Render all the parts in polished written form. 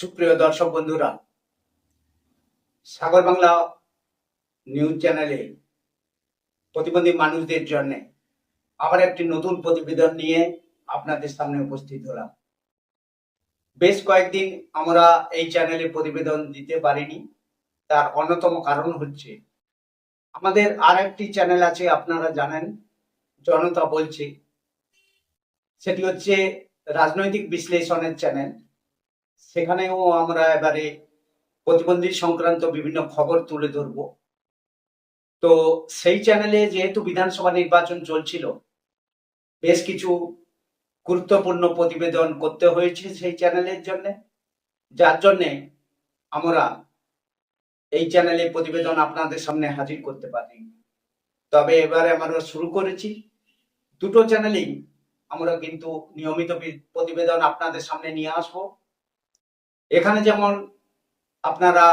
সুপ্রিয় দর্শক বন্ধুরা, সাগর বাংলা নিউজ চ্যানেলে প্রতিবন্ধী মানুষদের জন্য আবার একটি নতুন প্রতিবেদন নিয়ে আপনাদের সামনে উপস্থিত হলাম। বেশ কয়েকদিন আমরা এই চ্যানেলে প্রতিবেদন দিতে পারিনি। তার অন্যতম কারণ হচ্ছে আমাদের আর একটি চ্যানেল আছে, আপনারা জানেন, জনতা বলছে। সেটি হচ্ছে রাজনৈতিক বিশ্লেষণের চ্যানেল। সেখানেও আমরা এবারে প্রতিবন্ধী সংক্রান্ত বিভিন্ন খবর তুলে ধরব। তো সেই চ্যানেলে যেহেতু বিধানসভা নির্বাচন চলছিল, বেশ কিছু গুরুত্বপূর্ণ প্রতিবেদন করতে হয়েছে সেই চ্যানেলের জন্য, যার জন্যে আমরা এই চ্যানেলে প্রতিবেদন আপনাদের সামনে হাজির করতে পারি। তবে এবারে আমরা শুরু করেছি দুটো চ্যানেলেই আমরা কিন্তু নিয়মিত প্রতিবেদন আপনাদের সামনে নিয়ে আসব। এখানে যেমন আপনারা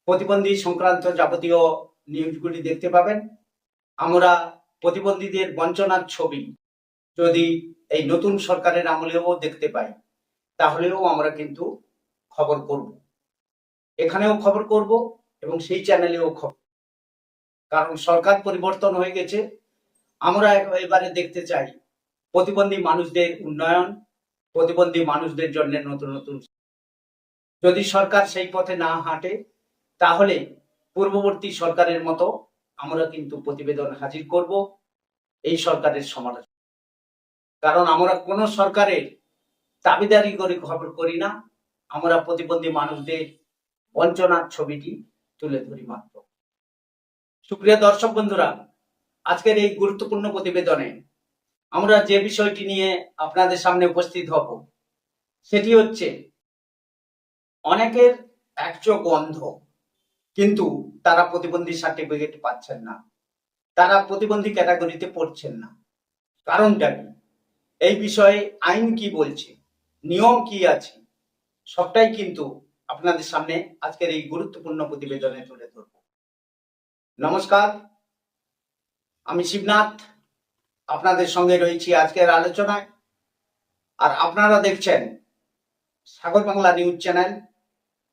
প্রতিবন্ধী সংক্রান্ত যাবতীয় নিউজগুলি দেখতে পাবেন। আমরা প্রতিবন্ধীদের বঞ্চনার ছবি যদি এই নতুন সরকারের আমলেও দেখতে পাই, তাহলেও আমরা কিন্তু খবর করব, এখানেও খবর করব এবং সেই চ্যানেলেও খবর। কারণ সরকার পরিবর্তন হয়ে গেছে, আমরা এবারে দেখতে চাই প্রতিবন্ধী মানুষদের উন্নয়ন, প্রতিবন্ধী মানুষদের জন্য নতুন নতুন। যদি সরকার সেই পথে না হাঁটে, তাহলে পূর্ববর্তী সরকারের মতো আমরা কিন্তু প্রতিবেদন হাজির করব এই সরকারের সমালোচনা। কারণ আমরা কোনো সরকারের দাবিদারি করে খবর করি না, আমরা প্রতিবন্ধী মানুষদের বঞ্চনার ছবিটি তুলে ধরি মাত্র। সুপ্রিয় দর্শক বন্ধুরা, আজকের এই গুরুত্বপূর্ণ প্রতিবেদনে আমরা যে বিষয়টি নিয়ে আপনাদের সামনে উপস্থিত হব, সেটি হচ্ছে অনেকের এক চোখ অন্ধ, কিন্তু তারা প্রতিবন্ধী সার্টিফিকেট পাচ্ছেন না, তারা প্রতিবন্ধী ক্যাটাগরিতে পড়ছেন না। কারণটা কি? এই বিষয়ে আইন কি বলছে, নিয়ম কি আছে, সবটাই কিন্তু আপনাদের সামনে আজকের এই গুরুত্বপূর্ণ প্রতিবেদনে তুলে ধরব। নমস্কার, আমি শিবনাথ আপনাদের সঙ্গে রয়েছি আজকের আলোচনায়। আর আপনারা দেখছেন সাগর বাংলা নিউজ চ্যানেল,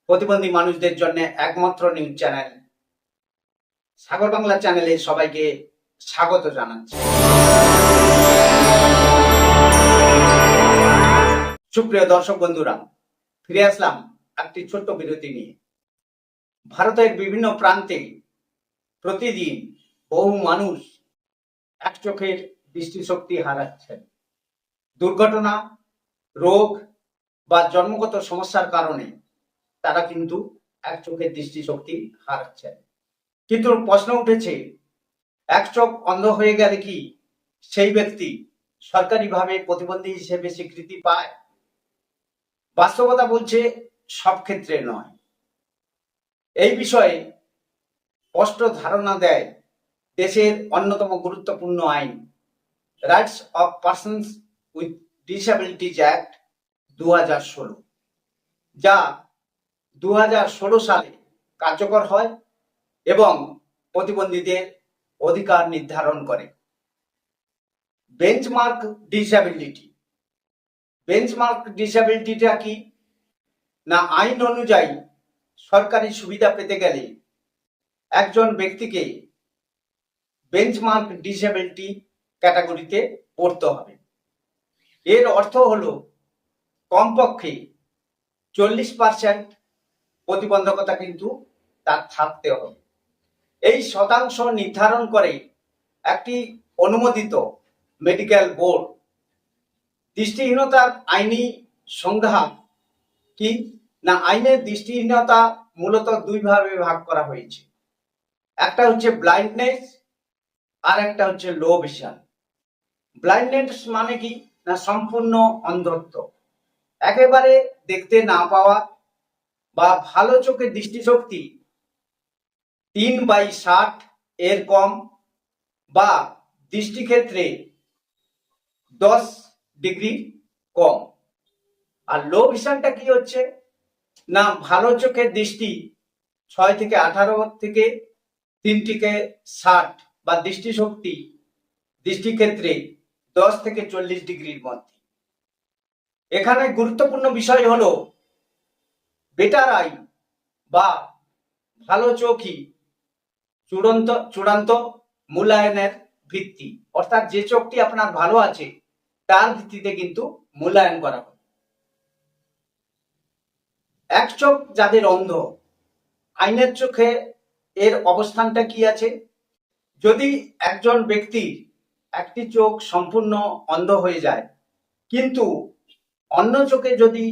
প্রতিবন্ধী মানুষদের জন্য একমাত্র নিউজ চ্যানেল। সাগর বাংলা চ্যানেলে সবাইকে স্বাগত জানাচ্ছি। সুপ্রিয় দর্শক বন্ধুরা, ফিরে আসলাম একটি ছোট্ট বিরতি নিয়ে। ভারতের বিভিন্ন প্রান্তে প্রতিদিন বহু মানুষ এক চোখের দৃষ্টিশক্তি হারাচ্ছেন। দুর্ঘটনা, রোগ বা জন্মগত সমস্যার কারণে তারা কিন্তু এক চোখের দৃষ্টিশক্তি হারাচ্ছেন। কিন্তু প্রশ্ন উঠেছে, এক চোখ অন্ধ হয়ে গেলে কি সেই ব্যক্তি সরকারিভাবে প্রতিবন্ধী হিসেবে স্বীকৃতি পায়? বাস্তবতা বলছে সব ক্ষেত্রে নয়। এই বিষয়ে স্পষ্ট ধারণা দেয় দেশের অন্যতম গুরুত্বপূর্ণ আইন, rights of persons with disabilities act 2016, যা 2016 সালে কার্যকর হয় এবং প্রতিবন্ধীদের অধিকার নির্ধারণ করে। Benchmark disability. বেঞ্চমার্ক ডিসএবিলিটিটা কি না, আইন অনুযায়ী সরকারি সুবিধা পেতে গেলে একজন ব্যক্তিকে বেঞ্চমার্ক ডিসএবিলিটি ক্যাটাগরিতে পড়তে হবে। এর অর্থ হলো কমপক্ষে 40% প্রতিবন্ধকতা কিন্তু তার থাকতে হবে। এই শতাংশ নির্ধারণ করে একটি অনুমোদিত মেডিকেল বোর্ড। দৃষ্টিহীনতার আইনি সংজ্ঞা কি না, আইনের দৃষ্টিহীনতা মূলত দুই ভাবে ভাগ করা হয়েছে। একটা হচ্ছে ব্লাইন্ডনেস আর একটা হচ্ছে লো ভিশন। ব্লাইন্ডনেস মানে কি না, সম্পূর্ণ অন্ধত্ব, একেবারে দেখতে না পাওয়া বা ভালো চোখের দৃষ্টিশক্তি 3/60 এর কম বা দৃষ্টিক্ষেত্রে 10 ডিগ্রি কম। আর লো ভিশনটা কি হচ্ছে না, ভালো চোখের দৃষ্টি 6 থেকে 18 থেকে 3 থেকে 60 বা দৃষ্টিশক্তি দৃষ্টিক্ষেত্রে 10 থেকে 40 ডিগ্রির মধ্যে। এখানে গুরুত্বপূর্ণ বিষয় হলো বেটার আই বা ভালো চোখই চূড়ান্ত চূড়ান্ত মূল্যায়নের ভিত্তি। অর্থাৎ যে চোখটি আপনার ভালো আছে তার ভিত্তিতে কিন্তু মূল্যায়ন করা হয়। এক চোখ যাদের অন্ধ, আইনের চোখে এর অবস্থানটা কি আছে? যদি একজন ব্যক্তির একটি চোখ সম্পূর্ণ অন্ধ হয়ে যায় কিন্তু অন্য চোখে যদি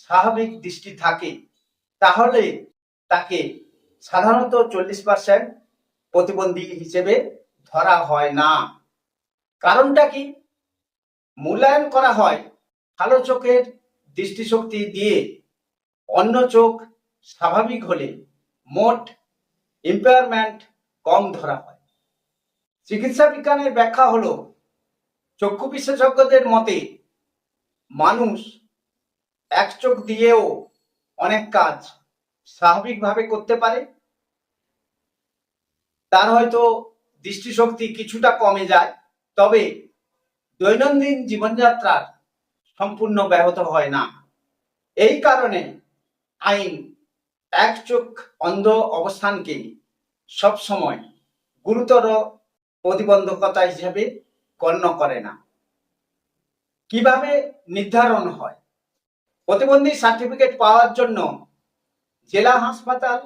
স্বাভাবিক দৃষ্টি থাকে তাহলে তাকে সাধারণত 40% প্রতিবন্ধী হিসেবে ধরা হয় না। কারণটা কি? মূল্যায়ন করা হয় ভালো চোখের দৃষ্টিশক্তি দিয়ে অন্য চোখ স্বাভাবিক হলে মোট ইম্পেয়ারমেন্ট কম ধরা হয়। চিকিৎসা বিজ্ঞানের ব্যাখ্যা হলো চক্ষু বিশেষজ্ঞদের মতে মানুষ এক চোখ দিয়েও অনেক কাজ স্বাভাবিকভাবে করতে পারে। তার হয়তো দৃষ্টিশক্তি কিছুটা কমে যায়, তবে দৈনন্দিন জীবনযাত্রার সম্পূর্ণ ব্যাহত হয় না। এই কারণে আইন এক চোখ অন্ধ অবস্থানকে সবসময় গুরুতর প্রতিবন্ধকতা হিসেবে গণ্য করে না। কিভাবে নির্ধারণ হয়? প্রতিবন্ধী সার্টিফিকেট পাওয়ার জন্য জেলা হাসপাতাল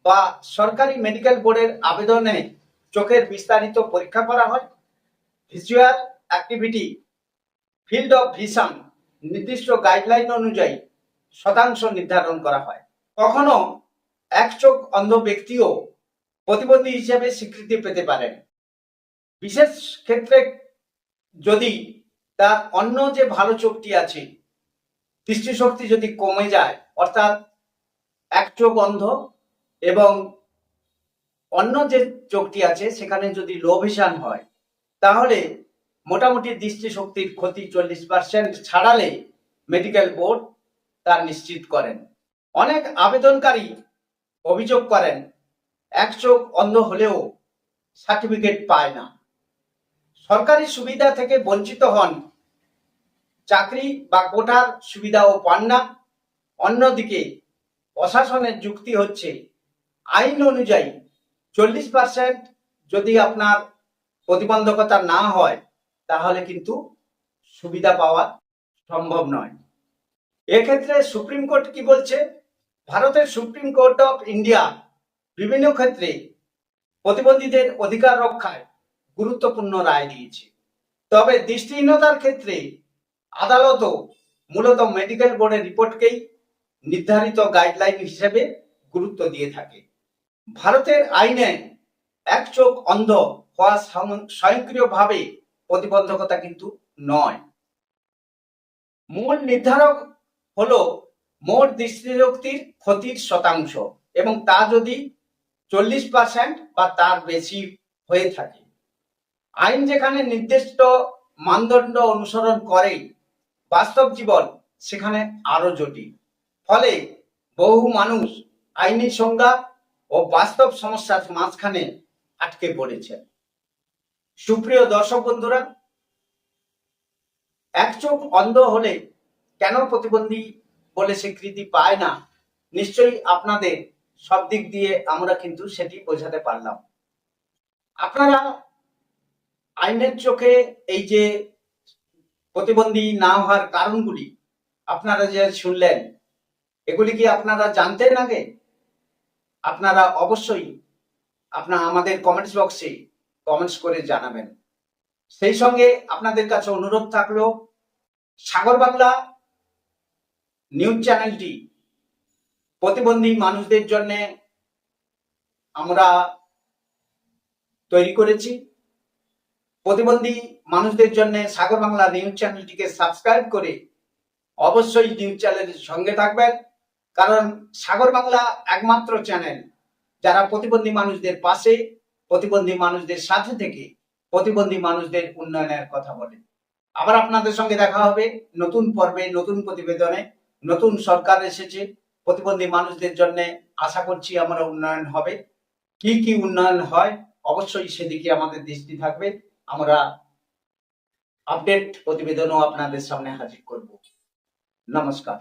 বা সরকারি মেডিকেল বোর্ডের আবেদনে চোখের বিস্তারিত পরীক্ষা করা হয়। Visual activity field of vision নির্দিষ্ট গাইডলাইন অনুযায়ী শতাংশ নির্ধারণ করা হয়। কখনো এক চোখ অন্ধ ব্যক্তিও প্রতিবন্ধী হিসেবে স্বীকৃতি পেতে পারেন। বিশেষ ক্ষেত্রে যদি তার অন্য যে ভালো চোখটি আছে দৃষ্টিশক্তি যদি কমে যায়, অর্থাৎ এক চোখ অন্ধ এবং অন্য যে চোখটি আছে সেখানে যদি লো ভিশন হয় তাহলে মোটামুটি দৃষ্টিশক্তির ক্ষতি 40% ছাড়ালে মেডিকেল বোর্ড তা নিশ্চিত করেন। অনেক আবেদনকারী অভিযোগ করেন এক চোখ অন্ধ হলেও সার্টিফিকেট পায় না, সরকারি সুবিধা থেকে বঞ্চিত হন, চাকরি বা কোটার সুবিধাও পান না। অন্যদিকে প্রশাসনের যুক্তি হচ্ছে আইন অনুযায়ী 40% যদি আপনার প্রতিবন্ধকতা না হয় তাহলে কিন্তু সুবিধা পাওয়া সম্ভব নয়। এক্ষেত্রে সুপ্রিম কোর্ট কি বলছে? ভারতের সুপ্রিম কোর্ট অফ ইন্ডিয়া বিভিন্ন ক্ষেত্রে প্রতিবন্ধীদের অধিকার রক্ষায় গুরুত্বপূর্ণ রায় দিয়েছে। তবে দৃষ্টিহীনতার ক্ষেত্রে আদালতও মূলত মেডিকেল বোর্ডের রিপোর্টকেই নির্ধারিত গাইডলাইন হিসেবে গুরুত্ব দিয়ে থাকে। ভারতের আইনে এক চোখ অন্ধ হওয়া স্বয়ংক্রিয়ভাবে প্রতিবন্ধকতা কিন্তু নয়। মূল নির্ধারক হলো মোট দৃষ্টিশক্তির ক্ষতির শতাংশ এবং তা যদি 40% বা তার বেশি হয়ে থাকে। আইন যেখানে নির্দিষ্ট মানদণ্ড অনুসরণ করে, বাস্তব জীবন সেখানে আরো জটিল। ফলে বহু মানুষ আইনি সংজ্ঞা ও বাস্তব সমস্যার মাঝখানে আটকে পড়েছে। সুপ্রিয় দর্শক বন্ধুরা, এক চোখ অন্ধ হলে কেন প্রতিবন্ধী বলে স্বীকৃতি পায় না, নিশ্চয়ই আপনাদের সব দিক দিয়ে আমরা কিন্তু সেটি বোঝাতে পারলাম। আপনারা আইনের চোখে এই যে প্রতিবন্ধী না হওয়ার কারণগুলি আপনারা যে শুনলেন, এগুলি কি আপনারা জানতেন আগে? আপনারা অবশ্যই আমাদের কমেন্টস বক্সে কমেন্টস করে জানাবেন। সেই সঙ্গে আপনাদের কাছে অনুরোধ থাকলো, সাগর বাংলা নিউজ চ্যানেলটি প্রতিবন্ধী মানুষদের জন্য আমরা তৈরি করেছি। প্রতিবন্ধী মানুষদের জন্য সাগর বাংলা নিউজ চ্যানেলটিকে সাবস্ক্রাইব করে অবশ্যই নিউজ চ্যানেলের সঙ্গে থাকবেন, কারণ সাগর বাংলা একমাত্র চ্যানেল যারা প্রতিবন্ধী মানুষদের পাশে, প্রতিবন্ধী মানুষদের সাথে থেকে প্রতিবন্ধী মানুষদের উন্নয়নের কথা বলে। আবার আপনাদের সঙ্গে দেখা হবে নতুন পর্বে, নতুন প্রতিবেদনে। নতুন সরকার এসেছে, প্রতিবন্ধী মানুষদের জন্য আশা করছি আমরা উন্নয়ন হবে। কি কি উন্নয়ন হয় অবশ্যই সেদিকে আমাদের দৃষ্টি থাকবে। আমরা আপডেট প্রতিবেদনও আপনাদের সামনে হাজির করব। নমস্কার।